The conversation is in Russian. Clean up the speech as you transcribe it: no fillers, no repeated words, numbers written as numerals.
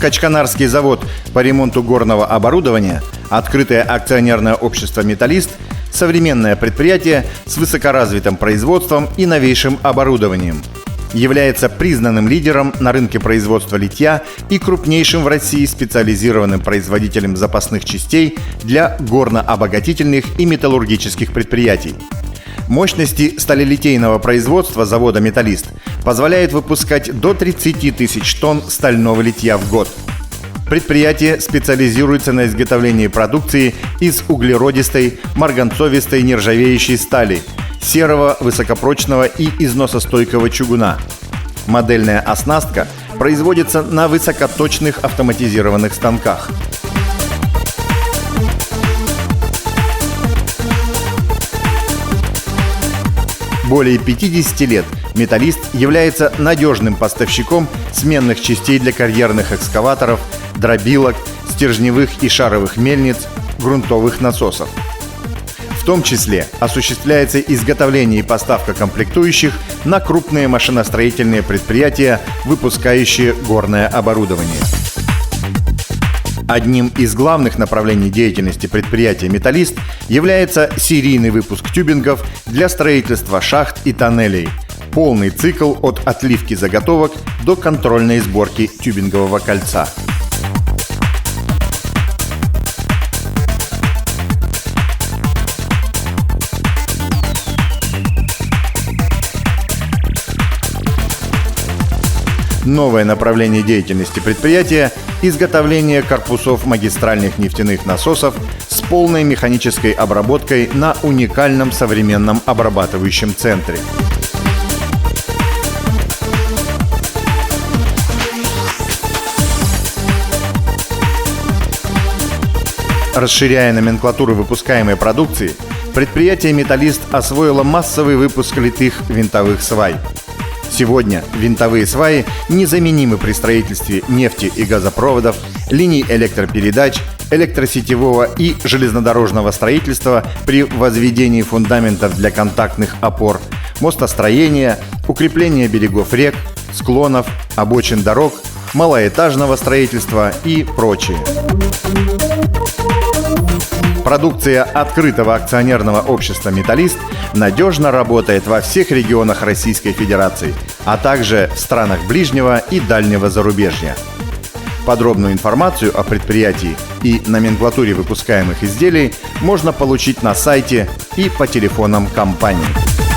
Качканарский завод по ремонту горного оборудования, открытое акционерное общество «Металлист» – современное предприятие с высокоразвитым производством и новейшим оборудованием. Является признанным лидером на рынке производства литья и крупнейшим в России специализированным производителем запасных частей для горно-обогатительных и металлургических предприятий. Мощности сталелитейного производства завода «Металлист» позволяют выпускать до 30 тысяч тонн стального литья в год. Предприятие специализируется на изготовлении продукции из углеродистой, марганцовистой нержавеющей стали, серого, высокопрочного и износостойкого чугуна. Модельная оснастка производится на высокоточных автоматизированных станках. Более 50 лет «Металлист» является надежным поставщиком сменных частей для карьерных экскаваторов, дробилок, стержневых и шаровых мельниц, грунтовых насосов. В том числе осуществляется изготовление и поставка комплектующих на крупные машиностроительные предприятия, выпускающие горное оборудование. Одним из главных направлений деятельности предприятия «Металлист» является серийный выпуск тюбингов для строительства шахт и тоннелей. Полный цикл от отливки заготовок до контрольной сборки тюбингового кольца. Новое направление деятельности предприятия – изготовление корпусов магистральных нефтяных насосов с полной механической обработкой на уникальном современном обрабатывающем центре. Расширяя номенклатуру выпускаемой продукции, предприятие «Металлист» освоило массовый выпуск литых винтовых свай. Сегодня винтовые сваи незаменимы при строительстве нефти и газопроводов, линий электропередач, электросетевого и железнодорожного строительства при возведении фундаментов для контактных опор, мостостроения, укрепления берегов рек, склонов, обочин дорог, малоэтажного строительства и прочее. Продукция открытого акционерного общества «Металлист» надежно работает во всех регионах Российской Федерации, а также в странах ближнего и дальнего зарубежья. Подробную информацию о предприятии и номенклатуре выпускаемых изделий можно получить на сайте и по телефонам компании.